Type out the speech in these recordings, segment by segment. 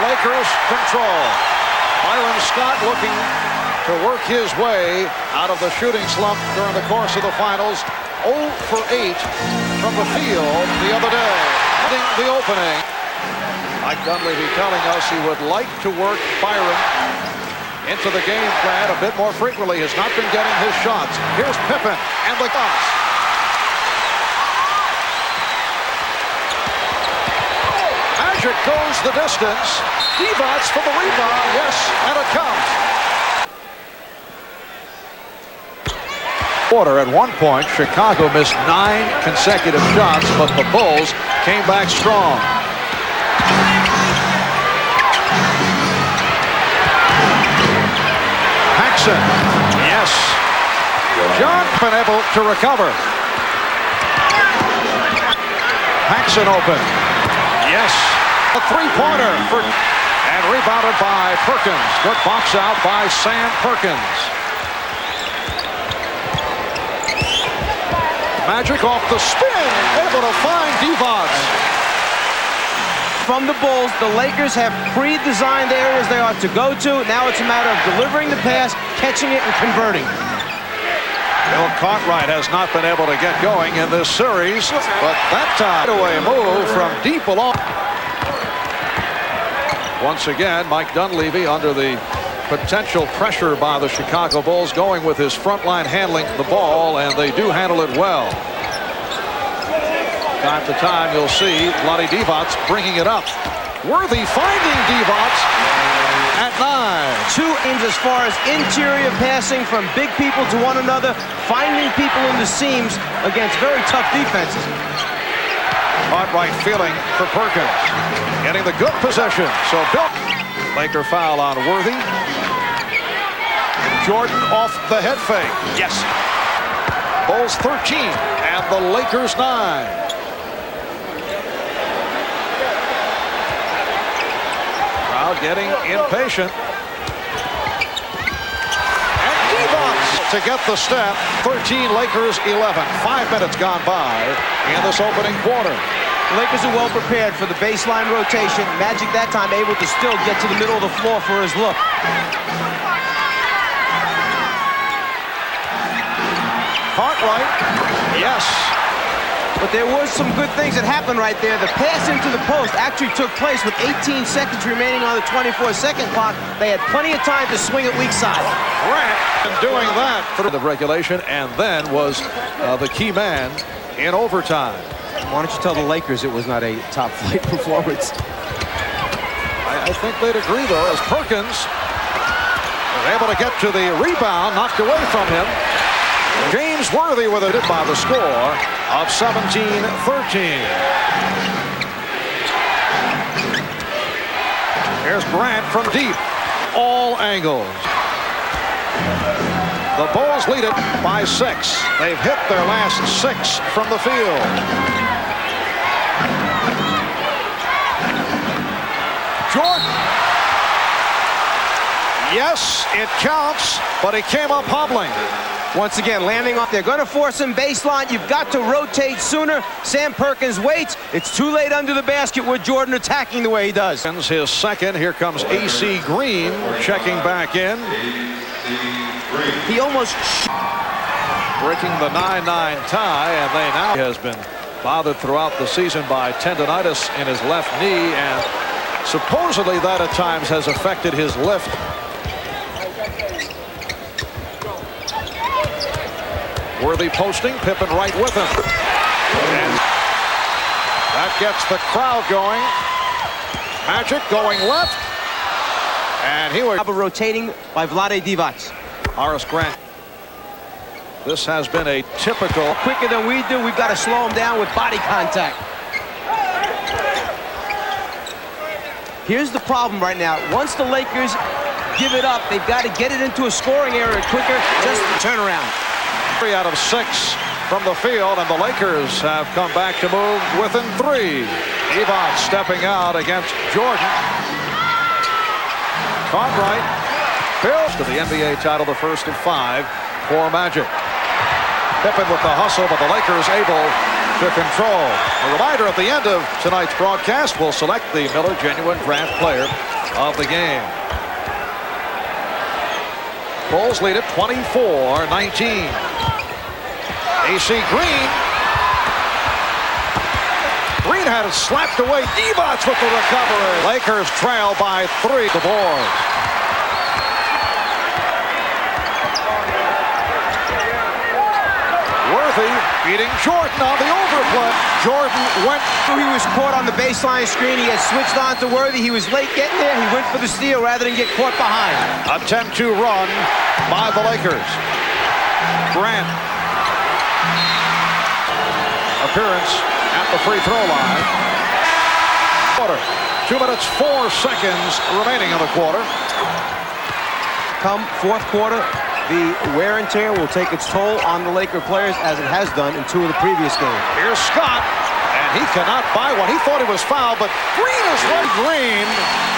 Lakers control. Byron Scott looking to work his way out of the shooting slump during the course of the finals. 0 for 8 from the field the other day. Hitting the opening. Mike Dunleavy telling us he would like to work Byron into the game plan a bit more frequently. Has not been getting his shots. Here's Pippen and the Bucks. Magic goes the distance. Divac for the rebound. Yes, and it counts. Quarter at one point, Chicago missed 9 consecutive shots, but the Bulls came back strong. Paxson, yes. John been able to recover. Paxson open, yes. A three-pointer for and rebounded by Perkins. Good box out by Sam Perkins. Magic off the spin, able to find Divac. From the Bulls, the Lakers have pre-designed the areas they ought to go to. Now it's a matter of delivering the pass, catching it, and converting. Bill Cartwright has not been able to get going in this series, but that time away move from deep along. Once again, Mike Dunleavy under the potential pressure by the Chicago Bulls, going with his front line handling the ball, and they do handle it well. Time to time, you'll see Vlade Divac bringing it up. Worthy finding Divac at 9. 2 aims as far as interior passing from big people to one another, finding people in the seams against very tough defenses. Cartwright feeling for Perkins, getting the good possession. So Bill, Laker foul on Worthy. Jordan off the head fake. Yes. Bulls 13 and the Lakers 9. Crowd getting impatient. And Divac to get the step. 13, Lakers 11. 5 minutes gone by in this opening quarter. The Lakers are well prepared for the baseline rotation. Magic that time able to still get to the middle of the floor for his look. Cartwright, yes. But there was some good things that happened right there. The pass into the post actually took place with 18 seconds remaining on the 24-second clock. They had plenty of time to swing it weak side. Grant doing that through the regulation, and then was the key man in overtime. Why don't you tell the Lakers it was not a top-flight performance? I think they'd agree, though, as Perkins was able to get to the rebound, knocked away from him. James Worthy with it by the score of 17-13. Here's Grant from deep. All angles. The Bulls lead it by 6. They've hit their last 6 from the field. Jordan. Yes, it counts, but he came up hobbling. Once again, landing off. They're going to force him baseline. You've got to rotate sooner. Sam Perkins waits. It's too late under the basket with Jordan attacking the way he does. His second. Here comes AC Green checking back in. He almost breaking the 9-9 tie, and they now has been bothered throughout the season by tendonitis in his left knee, and supposedly that at times has affected his lift. Worthy posting, Pippen right with him. And that gets the crowd going. Magic going left. And he was rotating by Vlade Divac. Horace Grant. This has been a typical. Quicker than we do, we've got to slow him down with body contact. Here's the problem right now. Once the Lakers give it up, they've got to get it into a scoring area quicker, just the turnaround. 3 out of 6 from the field, and the Lakers have come back to move within 3. Divac stepping out against Jordan. Cartwright builds to the NBA title, the first of 5 for Magic. Pippen with the hustle, but the Lakers able to control. A reminder at the end of tonight's broadcast, we'll select the Miller Genuine Draft Player of the game. Bulls lead it 24-19. AC Green. Green had it slapped away. Divac with the recovery. Lakers trail by 3. The boards. Worthy beating Jordan on the overplay. Jordan went. He was caught on the baseline screen. He had switched on to Worthy. He was late getting there. He went for the steal rather than get caught behind. A 10-2 run by the Lakers. Grant. Appearance at the free throw line. Quarter. 2 minutes 4 seconds remaining in the quarter. Come fourth quarter, the wear and tear will take its toll on the Laker players as it has done in 2 of the previous games. Here's Scott, and he cannot buy one. He thought he was fouled, but Green is right. Green.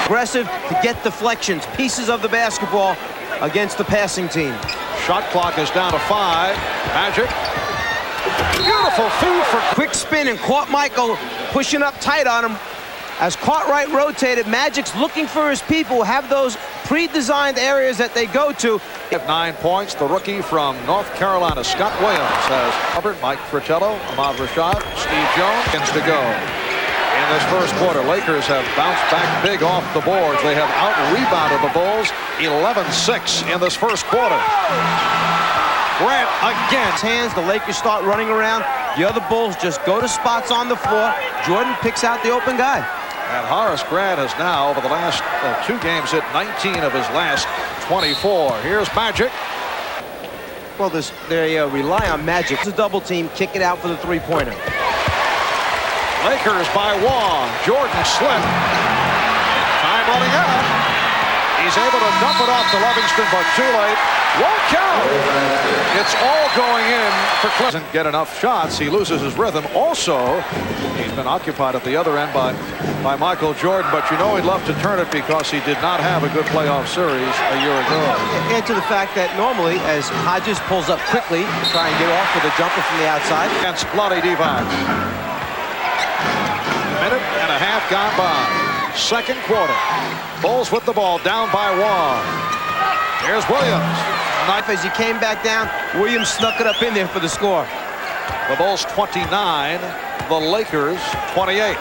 Aggressive to get deflections, pieces of the basketball against the passing team. Shot clock is down to 5. Magic. Beautiful feed for quick spin and caught Michael pushing up tight on him. As Cartwright rotated, Magic's looking for his people, have those pre-designed areas that they go to. 9 points, the rookie from North Carolina, Scott Williams, has covered. Mike Fratello, Ahmad Rashad, Steve Jones to go. In this first quarter, Lakers have bounced back big off the boards. They have out-rebounded the Bulls 11-6 in this first quarter. Grant again. Hands, the Lakers start running around. The other Bulls just go to spots on the floor. Jordan picks out the open guy. And Horace Grant has now, over the last 2 games, hit 19 of his last 24. Here's Magic. Well, they rely on Magic. It's a double team, kick it out for the three-pointer. Lakers by 1. Jordan slipped. Time running out. He's able to dump it off to Livingston, but too late. Won't count. It's all going in for Cleveland. Doesn't get enough shots. He loses his rhythm. Also, he's been occupied at the other end by Michael Jordan, but you know he'd love to turn it because he did not have a good playoff series a year ago. Add to the fact that normally, as Hodges pulls up quickly to try and get off with a jumper from the outside. Against Vlade Divac. Minute and a half gone by. Second quarter. Bulls with the ball, down by 1. Here's Williams. As he came back down, Williams snuck it up in there for the score. The Bulls 29, the Lakers 28.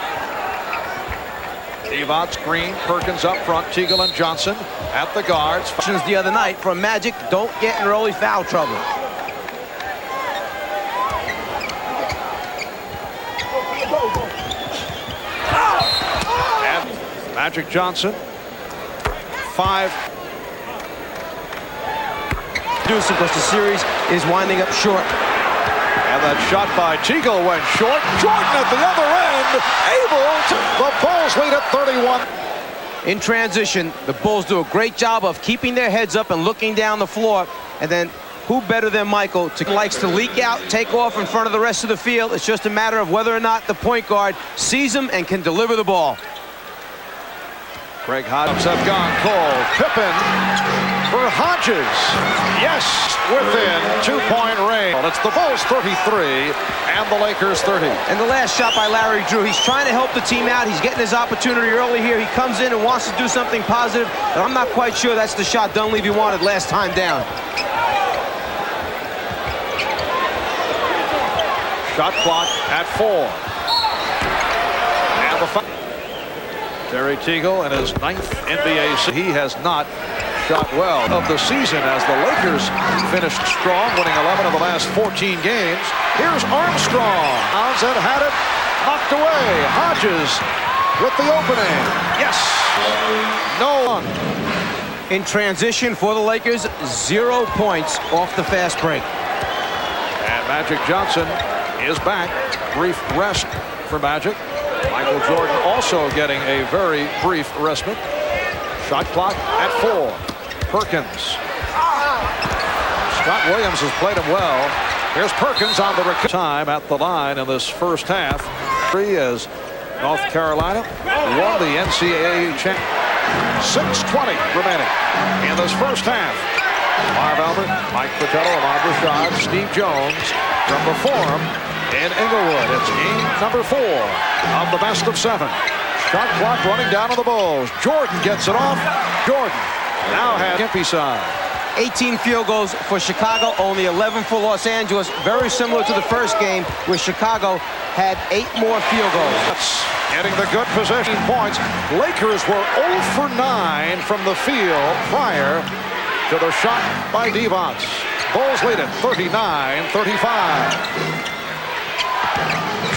Divac, Green, Perkins up front, Teagle and Johnson at the guards. The other night from Magic, don't get in early foul trouble. And Magic Johnson, 5. Because the series is winding up short. And that shot by Teagle went short. Jordan at the other end, able to. The Bulls lead at 31. In transition, the Bulls do a great job of keeping their heads up and looking down the floor. And then who better than Michael likes to leak out, take off in front of the rest of the field. It's just a matter of whether or not the point guard sees him and can deliver the ball. Greg Hodges have gone cold. Pippen for Hodges. Yes, within 2-point range. It's the Bulls 33 and the Lakers 30. And the last shot by Larry Drew. He's trying to help the team out. He's getting his opportunity early here. He comes in and wants to do something positive, but I'm not quite sure that's the shot Dunleavy wanted last time down. Shot clock at 4. And the Terry Teagle in his 9th NBA season. He has not shot well of the season as the Lakers finished strong, winning 11 of the last 14 games. Here's Armstrong. Townsend had it knocked away. Hodges with the opening. Yes. No one. In transition for the Lakers, 0 points off the fast break. And Magic Johnson is back. Brief rest for Magic. Michael Jordan also getting a very brief respite. Shot clock at 4. Perkins. Scott Williams has played him well. Here's Perkins on the time at the line in this first half. As North Carolina won the NCAA champ. 6:20 remaining in this first half. Marv Albert, Mike Fratello, Ahmad Rashad, Steve Jones from the Forum in Inglewood. It's game number 4 of the best of 7. Shot clock running down on the Bulls. Jordan gets it off. Jordan now has Gimpy side. 18 field goals for Chicago, only 11 for Los Angeles. Very similar to the first game where Chicago had 8 more field goals. Getting the good possession points. Lakers were 0 for 9 from the field prior to the shot by Divac. Bulls lead it 39-35.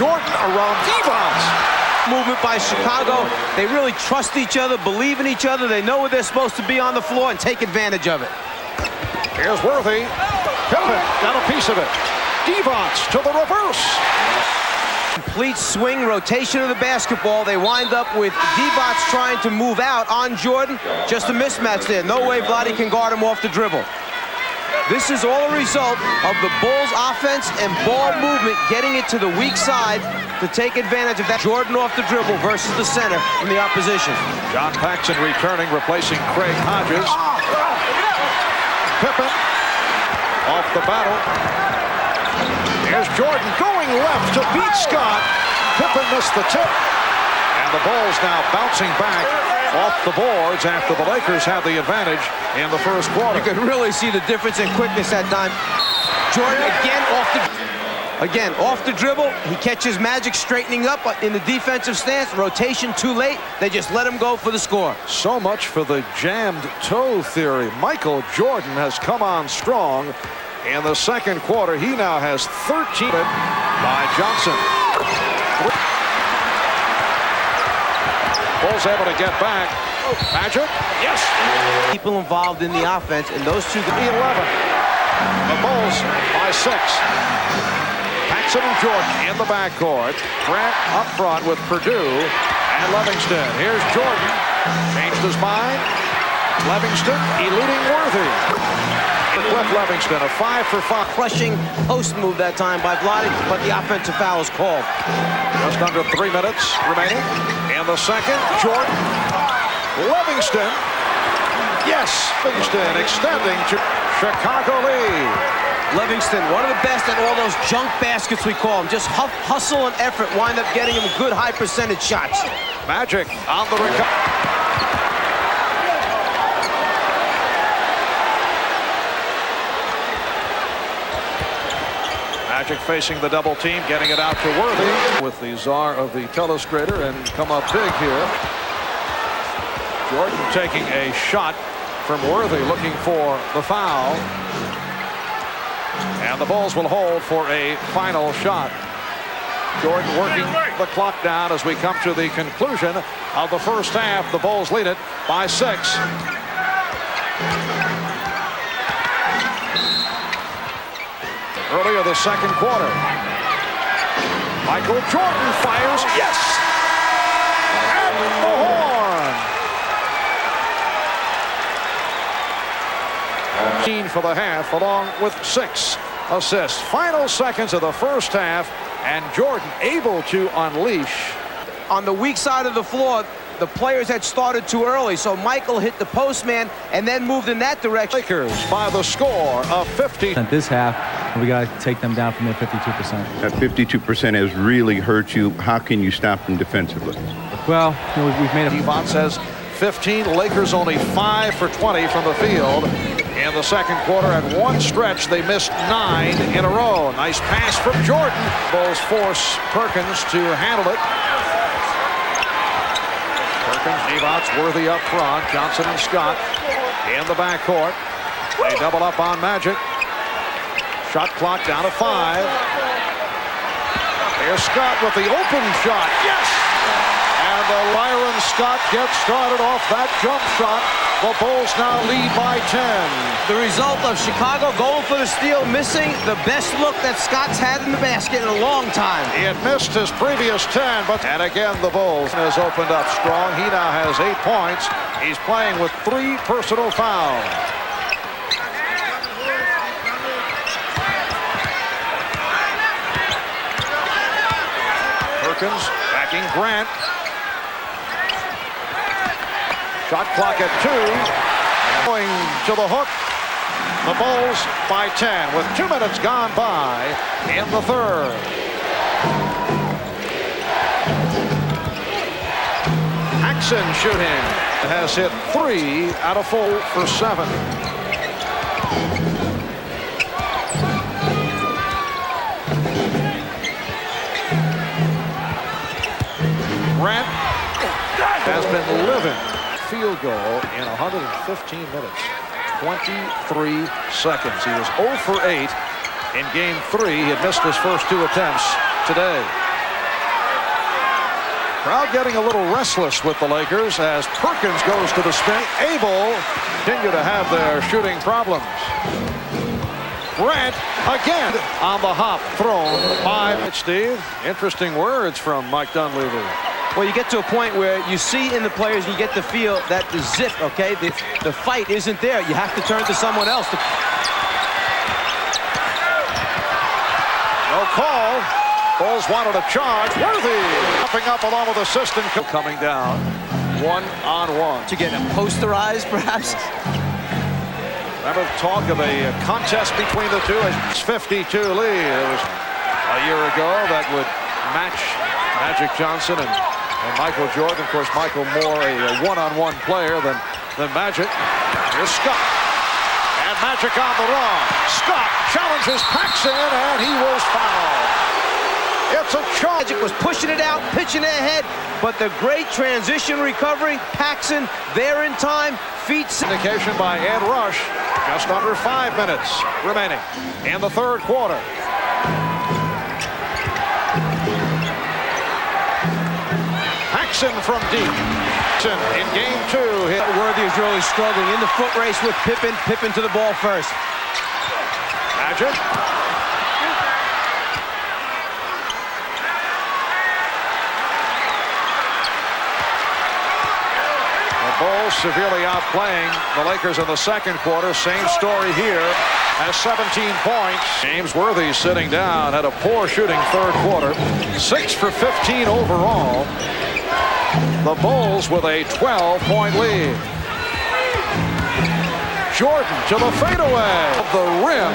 Jordan around Divac. Movement by Chicago. They really trust each other, believe in each other. They know where they're supposed to be on the floor and take advantage of it. Here's Worthy. Pippen got a piece of it. Divac to the reverse. Complete swing rotation of the basketball. They wind up with Divac trying to move out on Jordan. Just a mismatch there. No way Vlade can guard him off the dribble. This is all a result of the Bulls' offense and ball movement getting it to the weak side to take advantage of that. Jordan off the dribble versus the center from the opposition. John Paxson returning, replacing Craig Hodges. Pippen off the battle. Here's Jordan going left to beat Scott. Pippen missed the tip. And the Bulls now bouncing back off the boards after the Lakers had the advantage in the first quarter. You can really see the difference in quickness that time. Jordan again off the dribble. He catches Magic straightening up in the defensive stance. Rotation too late. They just let him go for the score. So much for the jammed toe theory. Michael Jordan has come on strong in the second quarter. He now has 13 by Johnson. Bulls able to get back. Magic, yes. People involved in the offense, and those two. 11. The Bulls by 6. Paxson and Jordan in the backcourt. Grant up front with Purdue and Livingston. Here's Jordan. Changed his mind. Livingston eluding Worthy. Cliff Livingston, a 5 for 5. Crushing post move that time by Vlade, but the offensive foul is called. Just under 3 minutes remaining. In the second, Jordan. Livingston. Yes, Livingston extending to Chicago lead. Livingston, one of the best at all those junk baskets we call them. Just hustle and effort wind up getting him good high percentage shots. Magic on the recovery. Magic facing the double team, getting it out to Worthy with the czar of the telestrator and come up big here. Jordan taking a shot from Worthy, looking for the foul. And the Bulls will hold for a final shot. Jordan working the clock down as we come to the conclusion of the first half. The Bulls lead it by 6. Earlier the second quarter. Michael Jordan fires. Yes! At the horn. 15 for the half, along with 6 assists. Final seconds of the first half, and Jordan able to unleash. On the weak side of the floor, the players had started too early, so Michael hit the post man and then moved in that direction. Lakers by the score of 50. This half, we got to take them down from their 52%. That 52% has really hurt you. How can you stop them defensively? Well, you know, we've made a... Divac says 15. Lakers only 5 for 20 from the field. In the second quarter, at one stretch, they missed 9 in a row. Nice pass from Jordan. Bulls force Perkins to handle it. Perkins, Divac, Worthy up front. Johnson and Scott in the backcourt. They double up on Magic. Shot clock down to 5. Here's Scott with the open shot. Yes! And Lyron Scott gets started off that jump shot. The Bulls now lead by 10. The result of Chicago going for the steal, missing the best look that Scott's had in the basket in a long time. He had missed his previous 10, but and again the Bulls has opened up strong. He now has 8 points. He's playing with 3 personal fouls. Perkins backing Grant. Shot clock at 2. Going to the hook. The Bulls by 10 with 2 minutes gone by in the third. Paxson shooting. Has hit 3 out of 4 for 7. Grant has been living. Field goal in 115 minutes. 23 seconds. He was 0 for 8 in game 3. He had missed his first 2 attempts today. Crowd getting a little restless with the Lakers as Perkins goes to the spin. Able continue to have their shooting problems. Grant again on the hop, thrown by Steve. Interesting words from Mike Dunleavy. Well, you get to a point where you see in the players, you get to feel that the zip, okay, the fight isn't there. You have to turn to someone else. No call. Bulls wanted a charge. Worthy jumping up along with assistant coming down. 1-on-1. To get him posterized, perhaps. Remember the talk of a contest between the two? It's 52 lead. It was a year ago that would match Magic Johnson and Michael Jordan. Of course, Michael more a one-on-one player than Magic. Here's Scott. And Magic on the run. Scott challenges Paxson, and he was fouled. It's a charge. Magic was pushing it out, pitching it ahead, but the great transition recovery. Paxson there in time. Feet. Indication by Ed Rush. Just under 5 minutes remaining in the third quarter. Paxson from deep. In game 2. Worthy is really struggling in the foot race with Pippen. Pippen to the ball first. Magic. Bulls severely outplaying the Lakers in the second quarter. Same story here. Has 17 points. James Worthy sitting down. Had a poor shooting third quarter. 6 for 15 overall. The Bulls with a 12-point lead. Jordan to the fadeaway. The rim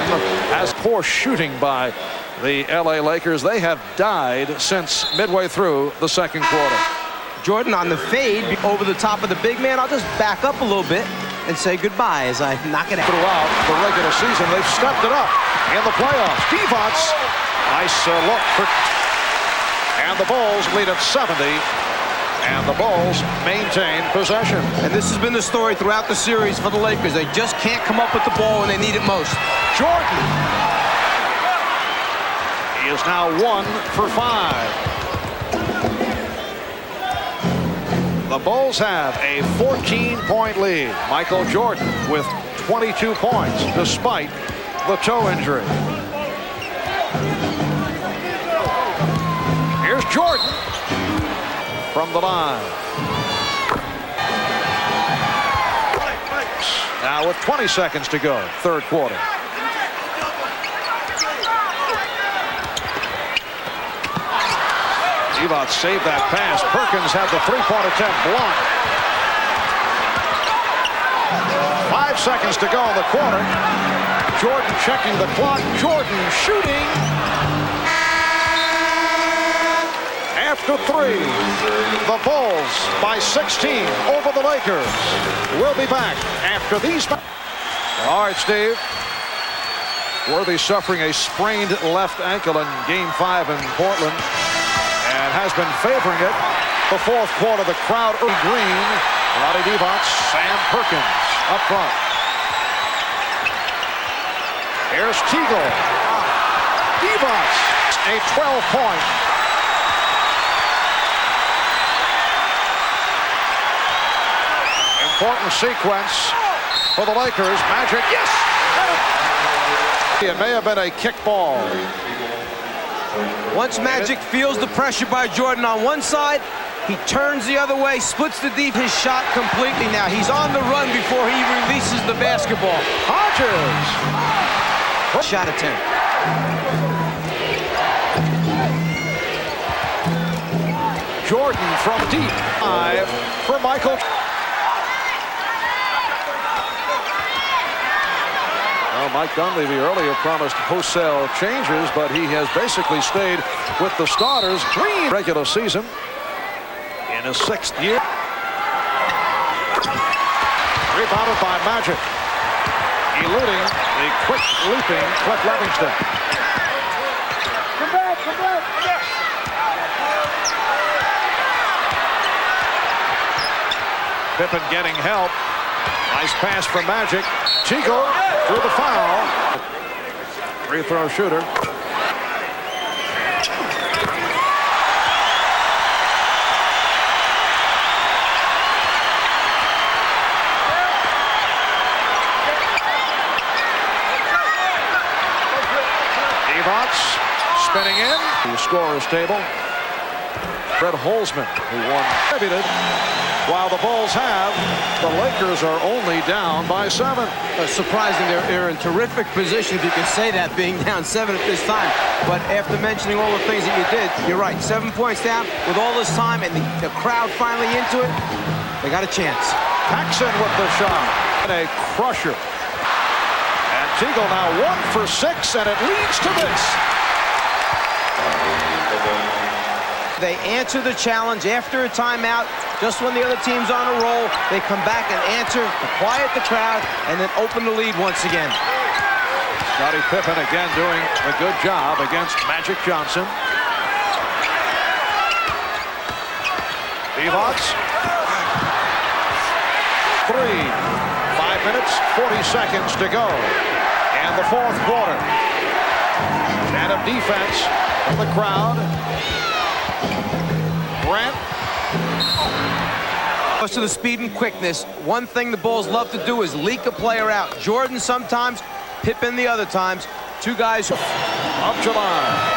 has poor shooting by the LA Lakers. They have died since midway through the second quarter. Jordan on the fade over the top of the big man. I'll just back up a little bit and say goodbye as I knock it out. Throughout the regular season, they've stepped it up in the playoffs. Divac, nice look for, and the Bulls lead at 70, and the Bulls maintain possession. And this has been the story throughout the series for the Lakers. They just can't come up with the ball when they need it most. Jordan. He is now 1 for 5. The Bulls have a 14-point lead. Michael Jordan with 22 points despite the toe injury. Here's Jordan from the line. Now with 20 seconds to go, third quarter. Divac saved that pass. Perkins had the three-point attempt blocked. 5 seconds to go in the quarter. Jordan checking the clock. Jordan shooting. After 3, the Bulls by 16 over the Lakers. We'll be back after these. All right, Steve. Worthy suffering a sprained left ankle in Game 5 in Portland. And has been favoring it. The fourth quarter, the crowd early green. Vlade Divac, Sam Perkins up front. Here's Teagle. Divac, a 12-point. Important sequence for the Lakers. Magic, yes! It may have been a kick ball. Once Magic feels the pressure by Jordan on one side, he turns the other way, splits the deep, his shot completely now. He's on the run before he releases the basketball. Hodges. Shot attempt. Jordan from deep. 5 for Michael. Well, Mike Dunleavy earlier promised wholesale changes, but he has basically stayed with the starters. Green regular season in his 6th year. Rebounded by Magic. Eluding the quick leaping Cliff Livingston. Come back, come back, come back. Pippen getting help. Nice pass from Magic. Chico through the foul. Free throw shooter. Divac spinning in. The scorer's table. Fred Holzman, who won, contributed. While the Bulls have, the Lakers are only down by 7. Surprising, they're in terrific position, if you can say that, being down 7 at this time. But after mentioning all the things that you did, you're right. 7 points down with all this time and the crowd finally into it. They got a chance. Paxson with the shot. And a crusher. And Teagle now 1 for 6, and it leads to this. They answer the challenge after a timeout. Just when the other team's on a roll, they come back and answer to quiet the crowd and then open the lead once again. Scottie Pippen again doing a good job against Magic Johnson. Divac. 3. 5 minutes, 40 seconds to go in the 4th quarter. And of defense from the crowd. Grant. Most of the speed and quickness. One thing the Bulls love to do is leak a player out. Jordan sometimes, Pippen the other times. Two guys up July.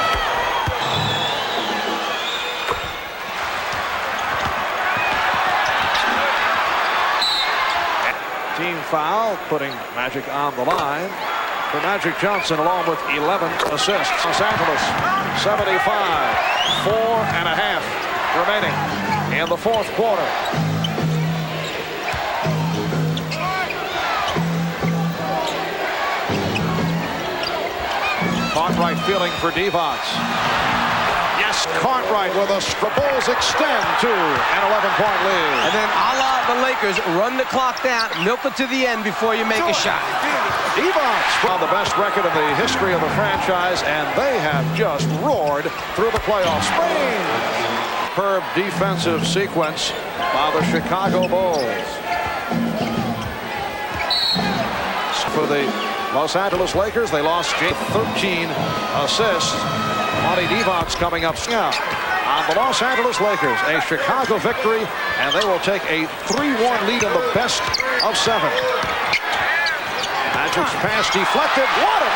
Team foul, putting Magic on the line for Magic Johnson, along with 11 assists. Los Angeles 75, 4.5 remaining in the 4th quarter. Cartwright fielding for Divac. Yes, Cartwright with a Bulls extend to an 11-point lead. And then a la the Lakers, run the clock down, milk it to the end before you make a shot. Divac on the best record in the history of the franchise, and they have just roared through the playoffs. Spain. Superb defensive sequence by the Chicago Bulls. For the Los Angeles Lakers, they lost 13 assists. Monty Divac coming up on the Los Angeles Lakers. A Chicago victory, and they will take a 3-1 lead in the best of 7. Magic's pass deflected. What a...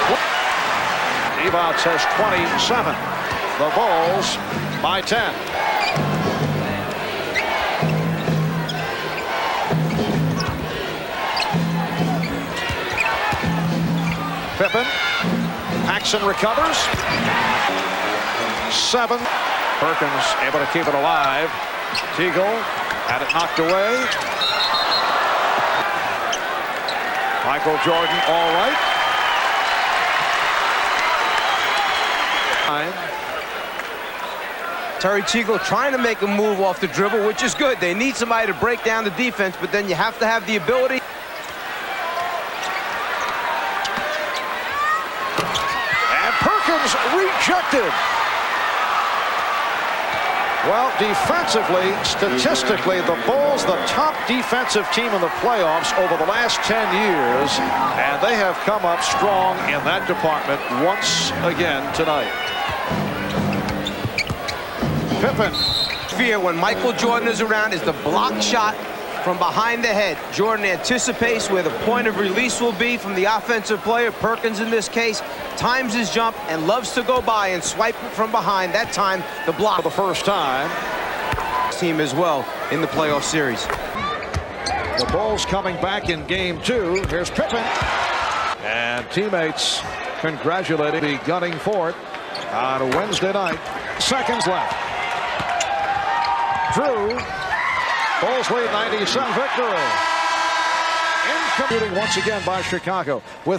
Divac has 27. The Bulls by 10. Pippen. Paxson recovers. 7. Perkins able to keep it alive. Teagle had it knocked away. Michael Jordan all right. 9. Terry Teagle trying to make a move off the dribble, which is good. They need somebody to break down the defense, but then you have to have the ability. Rejected. Well, defensively, statistically, the Bulls, the top defensive team in the playoffs over the last 10 years, and they have come up strong in that department once again tonight. Pippen. Fear when Michael Jordan is around is the block shot from behind the head. Jordan anticipates where the point of release will be from the offensive player, Perkins in this case, times his jump and loves to go by and swipe it from behind. That time, the block. For the first time. Team as well in the playoff series. The Bulls coming back in game 2. Here's Pippen. And teammates congratulating the gunning for it on a Wednesday night. Seconds left. Drew. Bulls lead 97 victory. Incoming once again by Chicago with